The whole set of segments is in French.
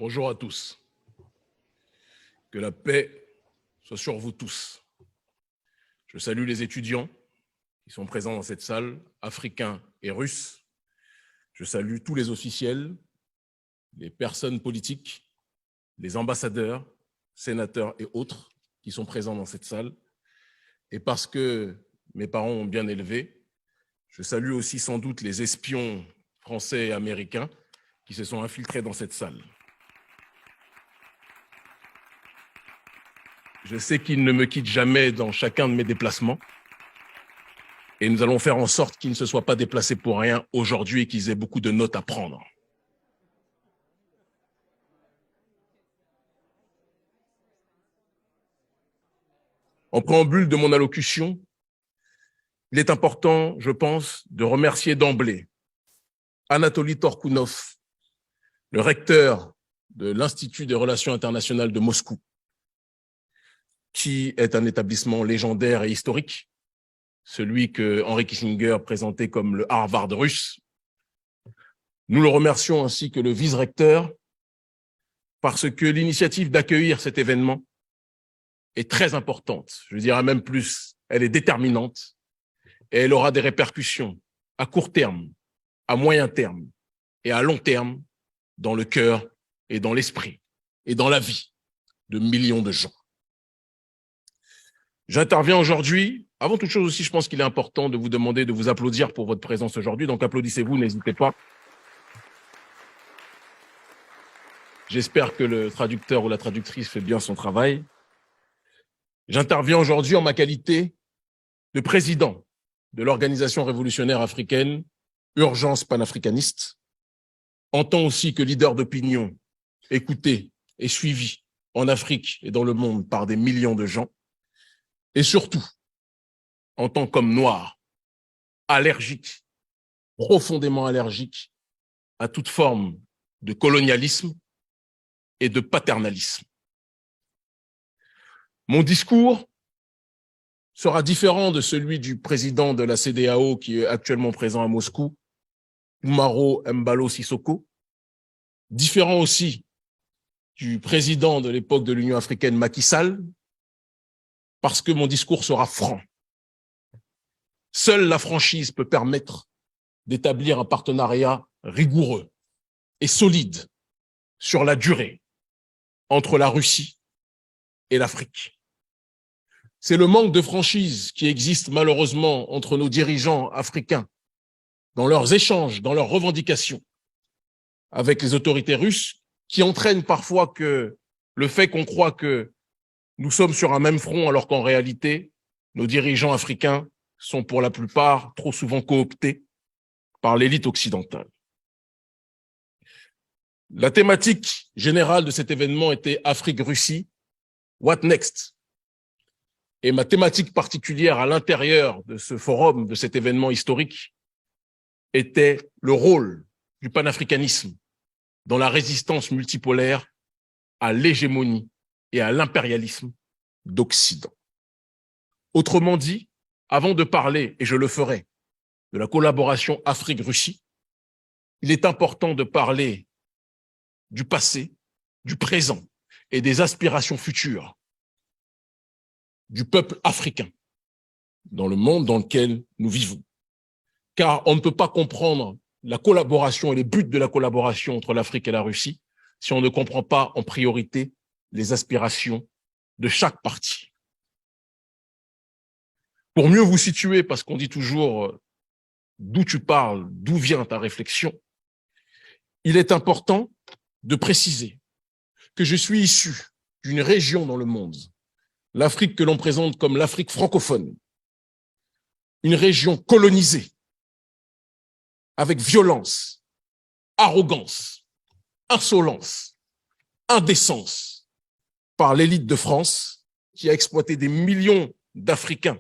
Bonjour à tous. Que la paix soit sur vous tous. Je salue les étudiants qui sont présents dans cette salle, africains et russes. Je salue tous les officiels, les personnes politiques, les ambassadeurs, sénateurs et autres qui sont présents dans cette salle. Et parce que mes parents ont bien élevé, je salue aussi sans doute les espions français et américains qui se sont infiltrés dans cette salle. Je sais qu'ils ne me quittent jamais dans chacun de mes déplacements. Et nous allons faire en sorte qu'ils ne se soient pas déplacés pour rien aujourd'hui et qu'ils aient beaucoup de notes à prendre. En préambule de mon allocution, il est important, je pense, de remercier d'emblée Anatoly Torkounov, le recteur de l'Institut des Relations internationales de Moscou, qui est un établissement légendaire et historique, celui que Henry Kissinger présentait comme le Harvard russe. Nous le remercions ainsi que le vice-recteur parce que l'initiative d'accueillir cet événement est très importante. Je dirais même plus, elle est déterminante et elle aura des répercussions à court terme, à moyen terme et à long terme dans le cœur et dans l'esprit et dans la vie de millions de gens. J'interviens aujourd'hui. Avant toute chose aussi, je pense qu'il est important de vous demander de vous applaudir pour votre présence aujourd'hui. Donc applaudissez-vous, n'hésitez pas. J'espère que le traducteur ou la traductrice fait bien son travail. J'interviens aujourd'hui en ma qualité de président de l'Organisation révolutionnaire africaine, Urgence panafricaniste, en tant aussi que leader d'opinion, écouté et suivi en Afrique et dans le monde par des millions de gens, et surtout en tant qu'homme noir, allergique, profondément allergique à toute forme de colonialisme et de paternalisme. Mon discours sera différent de celui du président de la CEDEAO qui est actuellement présent à Moscou, Umaro Embalo Sissoko, différent aussi du président de l'époque de l'Union africaine Macky Sall, parce que mon discours sera franc. Seule la franchise peut permettre d'établir un partenariat rigoureux et solide sur la durée entre la Russie et l'Afrique. C'est le manque de franchise qui existe malheureusement entre nos dirigeants africains dans leurs échanges, dans leurs revendications avec les autorités russes qui entraîne parfois que le fait qu'on croit que nous sommes sur un même front alors qu'en réalité, nos dirigeants africains sont pour la plupart trop souvent cooptés par l'élite occidentale. La thématique générale de cet événement était Afrique-Russie, what next? Et ma thématique particulière à l'intérieur de ce forum, de cet événement historique, était le rôle du panafricanisme dans la résistance multipolaire à l'hégémonie et à l'impérialisme d'Occident. Autrement dit, avant de parler, et je le ferai, de la collaboration Afrique-Russie, il est important de parler du passé, du présent et des aspirations futures du peuple africain dans le monde dans lequel nous vivons. Car on ne peut pas comprendre la collaboration et les buts de la collaboration entre l'Afrique et la Russie si on ne comprend pas en priorité les aspirations de chaque partie. Pour mieux vous situer, parce qu'on dit toujours d'où tu parles, d'où vient ta réflexion, il est important de préciser que je suis issu d'une région dans le monde, l'Afrique que l'on présente comme l'Afrique francophone, une région colonisée avec violence, arrogance, insolence, indécence par l'élite de France qui a exploité des millions d'Africains,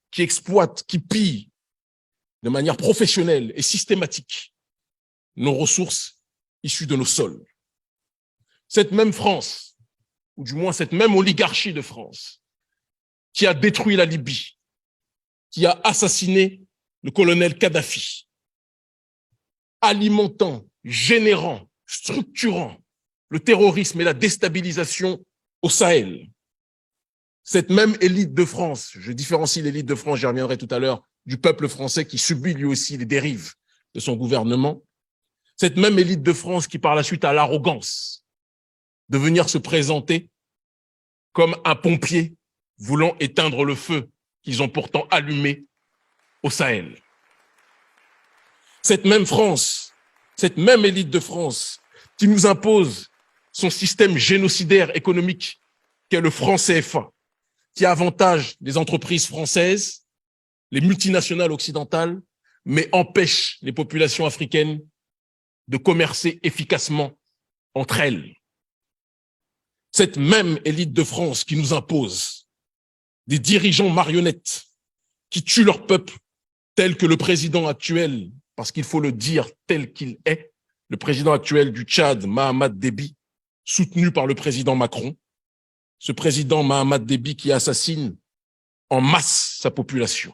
qui exploite, qui pille de manière professionnelle et systématique nos ressources issues de nos sols. Cette même France, ou du moins cette même oligarchie de France, qui a détruit la Libye, qui a assassiné le colonel Kadhafi, alimentant, générant, structurant le terrorisme et la déstabilisation au Sahel. Cette même élite de France, je différencie l'élite de France, j'y reviendrai tout à l'heure, du peuple français qui subit lui aussi les dérives de son gouvernement, cette même élite de France qui par la suite a l'arrogance de venir se présenter comme un pompier voulant éteindre le feu qu'ils ont pourtant allumé au Sahel. Cette même France, cette même élite de France qui nous impose son système génocidaire économique qu'est le franc CFA, qui avantage les entreprises françaises, les multinationales occidentales, mais empêche les populations africaines de commercer efficacement entre elles. Cette même élite de France qui nous impose des dirigeants marionnettes qui tuent leur peuple, tel que le président actuel, parce qu'il faut le dire tel qu'il est, le président actuel du Tchad, Mahamat Déby, soutenu par le président Macron, ce président Mahamat Déby qui assassine en masse sa population.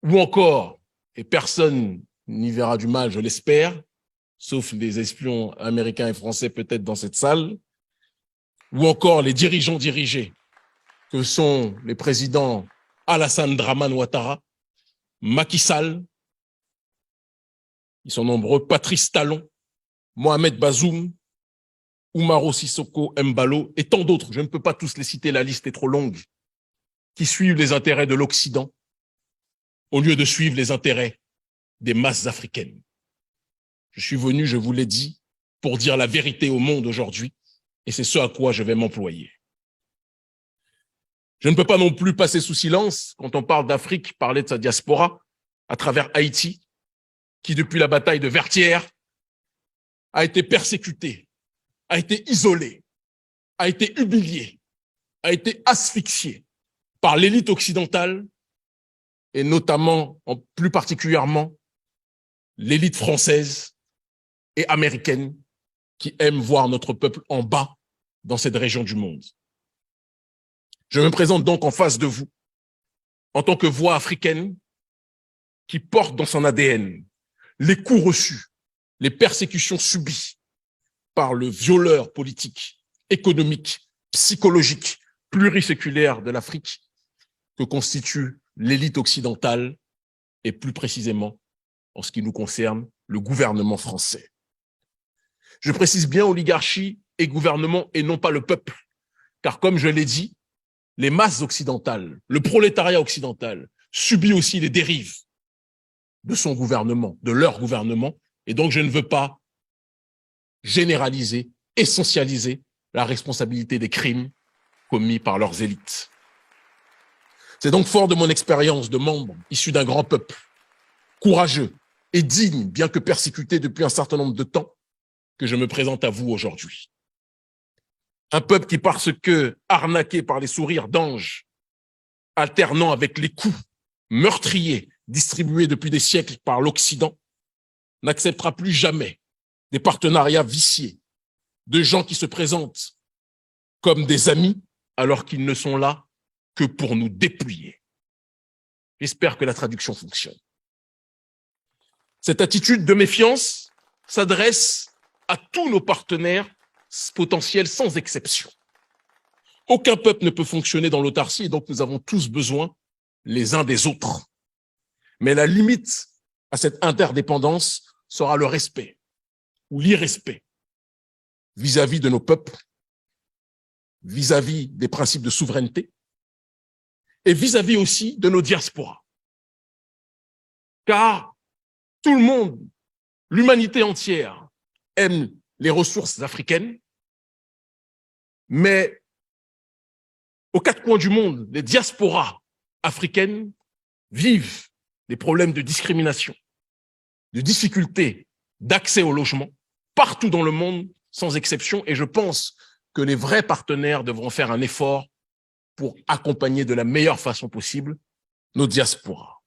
Ou encore, et personne n'y verra du mal, je l'espère, sauf les espions américains et français peut-être dans cette salle, ou encore les dirigeants dirigés, que sont les présidents Alassane Dramane Ouattara, Macky Sall, ils sont nombreux, Patrice Talon, Mohamed Bazoum, Umaro Sissoko Embalo et tant d'autres, je ne peux pas tous les citer, la liste est trop longue, qui suivent les intérêts de l'Occident au lieu de suivre les intérêts des masses africaines. Je suis venu, je vous l'ai dit, pour dire la vérité au monde aujourd'hui, et c'est ce à quoi je vais m'employer. Je ne peux pas non plus passer sous silence, quand on parle d'Afrique, parler de sa diaspora, à travers Haïti, qui depuis la bataille de Vertières a été persécutée, a été isolée, a été humiliée, a été asphyxiée par l'élite occidentale et notamment, plus particulièrement, l'élite française et américaine qui aime voir notre peuple en bas dans cette région du monde. Je me présente donc en face de vous en tant que voix africaine qui porte dans son ADN les coups reçus, les persécutions subies par le violeur politique, économique, psychologique, pluriséculaire de l'Afrique que constitue l'élite occidentale et plus précisément, en ce qui nous concerne, le gouvernement français. Je précise bien oligarchie et gouvernement et non pas le peuple, car comme je l'ai dit, les masses occidentales, le prolétariat occidental subit aussi les dérives de son gouvernement, de leur gouvernement, et donc je ne veux pas généraliser, essentialiser la responsabilité des crimes commis par leurs élites. C'est donc fort de mon expérience de membre issu d'un grand peuple, courageux et digne, bien que persécuté depuis un certain nombre de temps, que je me présente à vous aujourd'hui. Un peuple qui, parce que arnaqué par les sourires d'anges, alternant avec les coups meurtriers distribués depuis des siècles par l'Occident, n'acceptera plus jamais des partenariats viciés, de gens qui se présentent comme des amis alors qu'ils ne sont là que pour nous dépouiller. J'espère que la traduction fonctionne. Cette attitude de méfiance s'adresse à tous nos partenaires potentiels sans exception. Aucun peuple ne peut fonctionner dans l'autarcie et donc nous avons tous besoin les uns des autres. Mais la limite à cette interdépendance sera le respect ou l'irrespect vis-à-vis de nos peuples, vis-à-vis des principes de souveraineté et vis-à-vis aussi de nos diasporas. Car tout le monde, l'humanité entière, aime les ressources africaines, mais aux quatre coins du monde, les diasporas africaines vivent des problèmes de discrimination, de difficultés d'accès au logement, partout dans le monde, sans exception, et je pense que les vrais partenaires devront faire un effort pour accompagner de la meilleure façon possible nos diasporas.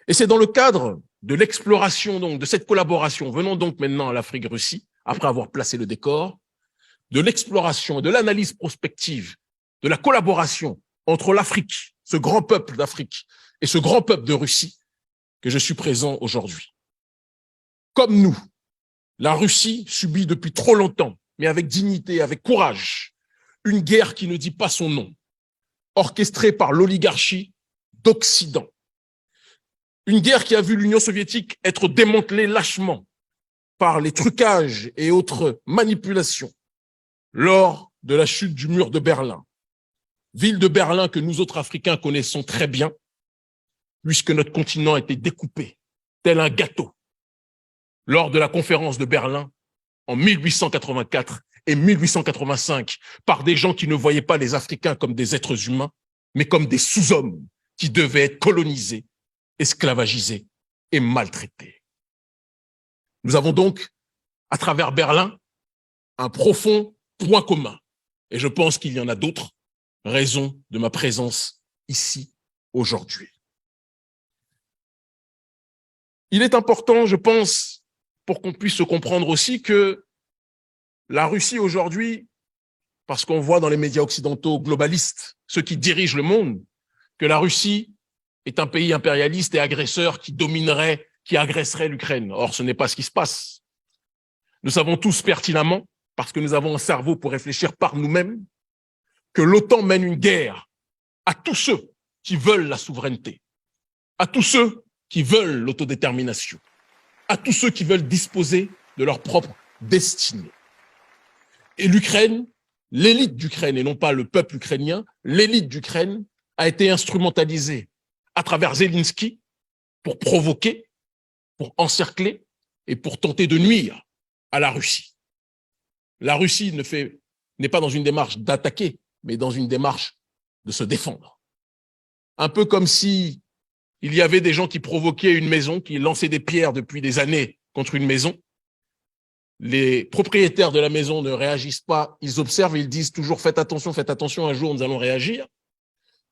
Et c'est dans le cadre de l'exploration, donc, de cette collaboration, venons donc maintenant à l'Afrique-Russie, après avoir placé le décor, de l'exploration, de l'analyse prospective, de la collaboration entre l'Afrique, ce grand peuple d'Afrique, et ce grand peuple de Russie, que je suis présent aujourd'hui. Comme nous, La Russie subit depuis trop longtemps, mais avec dignité, avec courage, une guerre qui ne dit pas son nom, orchestrée par l'oligarchie d'Occident. Une guerre qui a vu l'Union soviétique être démantelée lâchement par les trucages et autres manipulations lors de la chute du mur de Berlin. Ville de Berlin que nous autres Africains connaissons très bien, puisque notre continent a été découpé tel un gâteau lors de la conférence de Berlin en 1884 et 1885 par des gens qui ne voyaient pas les Africains comme des êtres humains, mais comme des sous-hommes qui devaient être colonisés, esclavagisés et maltraités. Nous avons donc, à travers Berlin, un profond point commun. Et je pense qu'il y en a d'autres raisons de ma présence ici aujourd'hui. Il est important, je pense, pour qu'on puisse se comprendre aussi que la Russie aujourd'hui, parce qu'on voit dans les médias occidentaux globalistes, ceux qui dirigent le monde, que la Russie est un pays impérialiste et agresseur qui dominerait, qui agresserait l'Ukraine. Or, ce n'est pas ce qui se passe. Nous savons tous pertinemment, parce que nous avons un cerveau pour réfléchir par nous-mêmes, que l'OTAN mène une guerre à tous ceux qui veulent la souveraineté, à tous ceux qui veulent l'autodétermination, à tous ceux qui veulent disposer de leur propre destinée. Et l'Ukraine, l'élite d'Ukraine, et non pas le peuple ukrainien, l'élite d'Ukraine a été instrumentalisée à travers Zelensky pour provoquer, pour encercler et pour tenter de nuire à la Russie. La Russie n'est pas dans une démarche d'attaquer, mais dans une démarche de se défendre. Un peu comme si il y avait des gens qui provoquaient une maison, qui lançaient des pierres depuis des années contre une maison. Les propriétaires de la maison ne réagissent pas, ils observent, ils disent toujours faites attention, un jour nous allons réagir.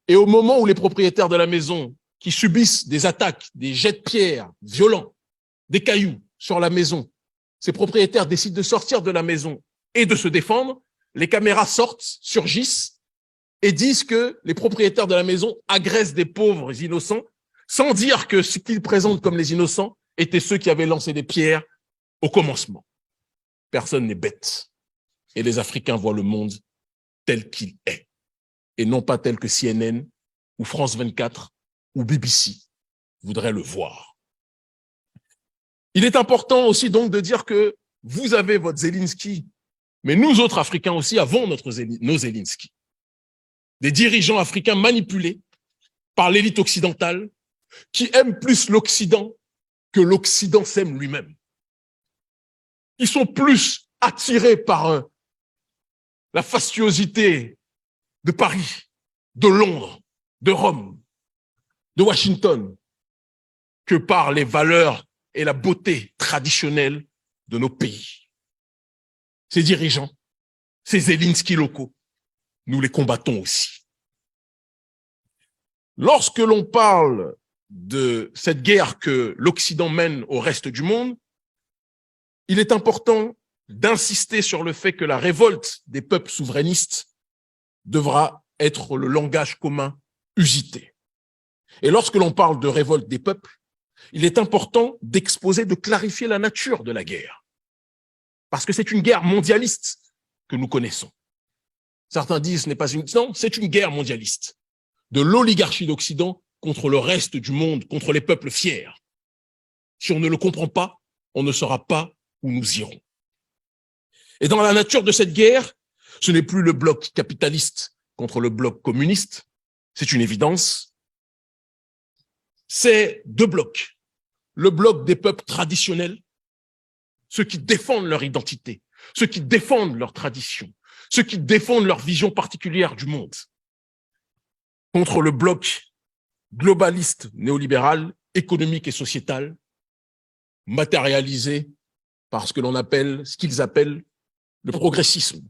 Et au moment où les propriétaires de la maison qui subissent des attaques, des jets de pierres violents, des cailloux sur la maison, ces propriétaires décident de sortir de la maison et de se défendre, les caméras sortent, surgissent et disent que les propriétaires de la maison agressent des pauvres innocents sans dire que ce qu'ils présentent comme les innocents étaient ceux qui avaient lancé des pierres au commencement. Personne n'est bête. Et les Africains voient le monde tel qu'il est. Et non pas tel que CNN ou France 24 ou BBC voudraient le voir. Il est important aussi donc de dire que vous avez votre Zelensky, mais nous autres Africains aussi avons nos Zelensky. Des dirigeants africains manipulés par l'élite occidentale qui aiment plus l'Occident que l'Occident s'aime lui-même. Ils sont plus attirés par la fastuosité de Paris, de Londres, de Rome, de Washington, que par les valeurs et la beauté traditionnelle de nos pays. Ces dirigeants, ces Zelensky locaux, nous les combattons aussi. Lorsque l'on parle de cette guerre que l'Occident mène au reste du monde, il est important d'insister sur le fait que la révolte des peuples souverainistes devra être le langage commun usité. Et lorsque l'on parle de révolte des peuples, il est important d'exposer, de clarifier la nature de la guerre. Parce que c'est une guerre mondialiste que nous connaissons. Certains disent ce n'est pas une... Non, c'est une guerre mondialiste. De l'oligarchie d'Occident contre le reste du monde, contre les peuples fiers. Si on ne le comprend pas, on ne saura pas où nous irons. Et dans la nature de cette guerre, ce n'est plus le bloc capitaliste contre le bloc communiste, c'est une évidence. C'est deux blocs. Le bloc des peuples traditionnels, ceux qui défendent leur identité, ceux qui défendent leur tradition, ceux qui défendent leur vision particulière du monde, contre le bloc globaliste néolibéral, économique et sociétal, matérialisé par ce qu'ils appellent le progressisme.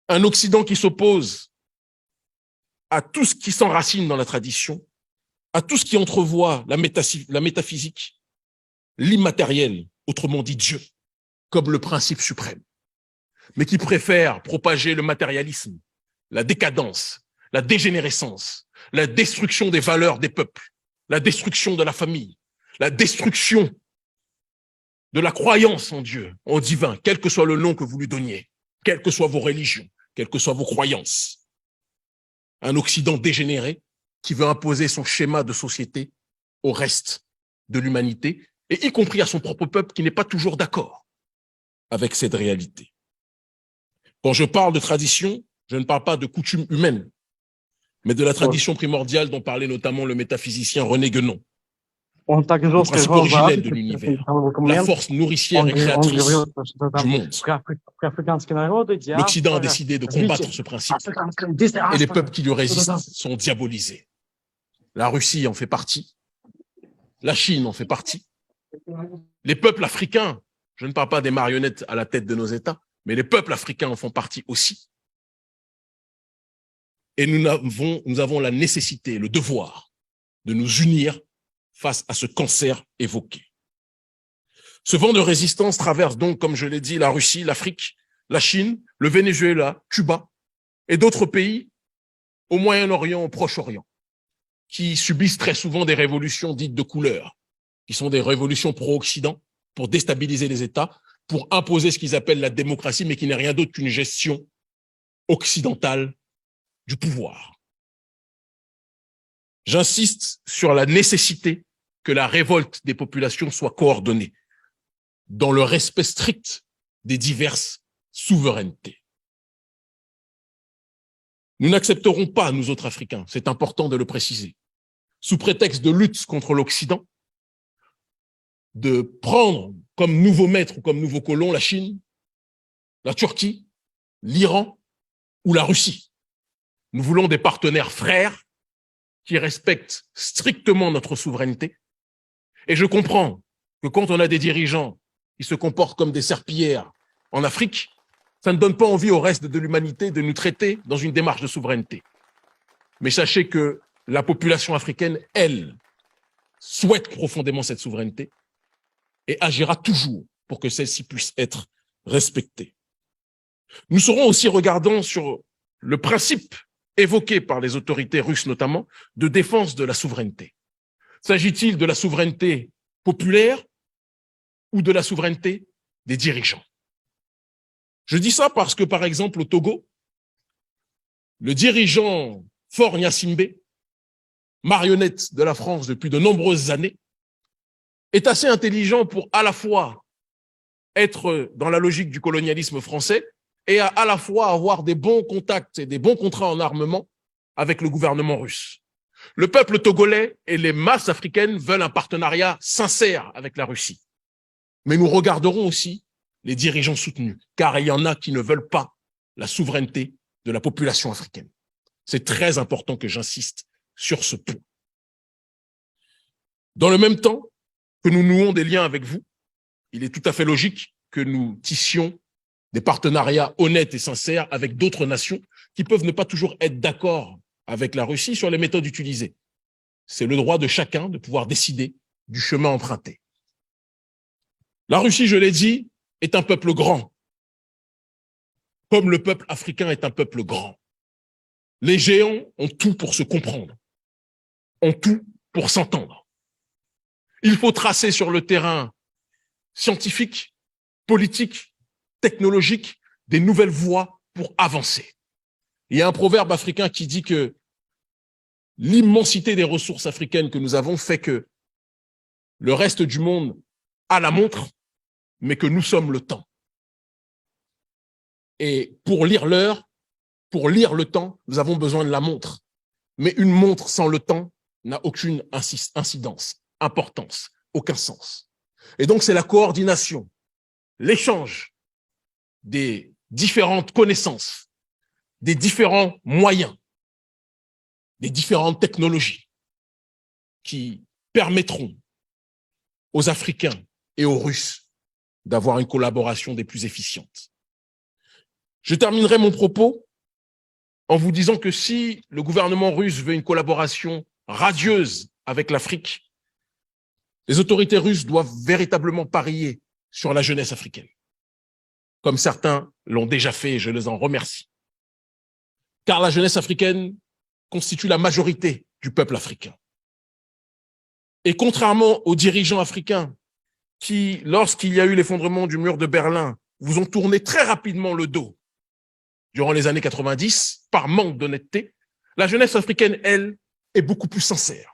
Un Occident qui s'oppose à tout ce qui s'enracine dans la tradition, à tout ce qui entrevoit la métaphysique, l'immatériel, autrement dit Dieu, comme le principe suprême, mais qui préfère propager le matérialisme, la décadence, la dégénérescence, la destruction des valeurs des peuples, la destruction de la famille, la destruction de la croyance en Dieu, en divin, quel que soit le nom que vous lui donniez, quelles que soient vos religions, quelles que soient vos croyances. Un Occident dégénéré qui veut imposer son schéma de société au reste de l'humanité, et y compris à son propre peuple qui n'est pas toujours d'accord avec cette réalité. Quand je parle de tradition, je ne parle pas de coutumes humaines, mais de la tradition primordiale dont parlait notamment le métaphysicien René Guénon. Le principe originel de l'univers, la force nourricière et créatrice du monde. L'Occident a décidé de combattre ce principe et les peuples qui lui résistent sont diabolisés. La Russie en fait partie, la Chine en fait partie, les peuples africains, je ne parle pas des marionnettes à la tête de nos États, mais les peuples africains en font partie aussi. Et nous avons la nécessité, le devoir de nous unir face à ce cancer évoqué. Ce vent de résistance traverse donc, comme je l'ai dit, la Russie, l'Afrique, la Chine, le Venezuela, Cuba et d'autres pays au Moyen-Orient, au Proche-Orient, qui subissent très souvent des révolutions dites de couleur, qui sont des révolutions pro-Occident pour déstabiliser les États, pour imposer ce qu'ils appellent la démocratie, mais qui n'est rien d'autre qu'une gestion occidentale du pouvoir. J'insiste sur la nécessité que la révolte des populations soit coordonnée dans le respect strict des diverses souverainetés. Nous n'accepterons pas, nous autres Africains, c'est important de le préciser, sous prétexte de lutte contre l'Occident, de prendre comme nouveau maître ou comme nouveau colon la Chine, la Turquie, l'Iran ou la Russie. Nous voulons des partenaires frères qui respectent strictement notre souveraineté. Et je comprends que quand on a des dirigeants qui se comportent comme des serpillères en Afrique, ça ne donne pas envie au reste de l'humanité de nous traiter dans une démarche de souveraineté. Mais sachez que la population africaine, elle, souhaite profondément cette souveraineté et agira toujours pour que celle-ci puisse être respectée. Nous serons aussi regardants sur le principe évoqué par les autorités russes notamment, de défense de la souveraineté. S'agit-il de la souveraineté populaire ou de la souveraineté des dirigeants? Je dis ça parce que, par exemple, au Togo, le dirigeant Faure Gnassingbé, marionnette de la France depuis de nombreuses années, est assez intelligent pour à la fois être dans la logique du colonialisme français et à la fois avoir des bons contacts et des bons contrats en armement avec le gouvernement russe. Le peuple togolais et les masses africaines veulent un partenariat sincère avec la Russie. Mais nous regarderons aussi les dirigeants soutenus, car il y en a qui ne veulent pas la souveraineté de la population africaine. C'est très important que j'insiste sur ce point. Dans le même temps que nous nouons des liens avec vous, il est tout à fait logique que nous tissions des partenariats honnêtes et sincères avec d'autres nations qui peuvent ne pas toujours être d'accord avec la Russie sur les méthodes utilisées. C'est le droit de chacun de pouvoir décider du chemin emprunté. La Russie, je l'ai dit, est un peuple grand, comme le peuple africain est un peuple grand. Les géants ont tout pour se comprendre, ont tout pour s'entendre. Il faut tracer sur le terrain scientifique, politique, technologique, des nouvelles voies pour avancer. Il y a un proverbe africain qui dit que l'immensité des ressources africaines que nous avons fait que le reste du monde a la montre, mais que nous sommes le temps. Et pour lire l'heure, pour lire le temps, nous avons besoin de la montre. Mais une montre sans le temps n'a aucune incidence, importance, aucun sens. Et donc c'est la coordination, l'échange des différentes connaissances, des différents moyens, des différentes technologies qui permettront aux Africains et aux Russes d'avoir une collaboration des plus efficientes. Je terminerai mon propos en vous disant que si le gouvernement russe veut une collaboration radieuse avec l'Afrique, les autorités russes doivent véritablement parier sur la jeunesse africaine, comme certains l'ont déjà fait et je les en remercie. Car la jeunesse africaine constitue la majorité du peuple africain. Et contrairement aux dirigeants africains qui, lorsqu'il y a eu l'effondrement du mur de Berlin, vous ont tourné très rapidement le dos durant les années 90, par manque d'honnêteté, la jeunesse africaine, elle, est beaucoup plus sincère.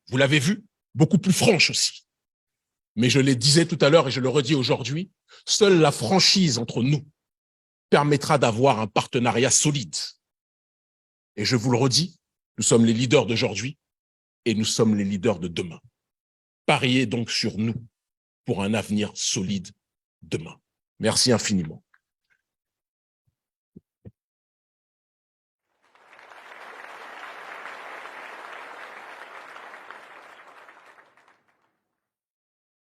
Vous l'avez vu, beaucoup plus franche aussi. Mais je le disais tout à l'heure et je le redis aujourd'hui, seule la franchise entre nous permettra d'avoir un partenariat solide. Et je vous le redis, nous sommes les leaders d'aujourd'hui et nous sommes les leaders de demain. Pariez donc sur nous pour un avenir solide demain. Merci infiniment.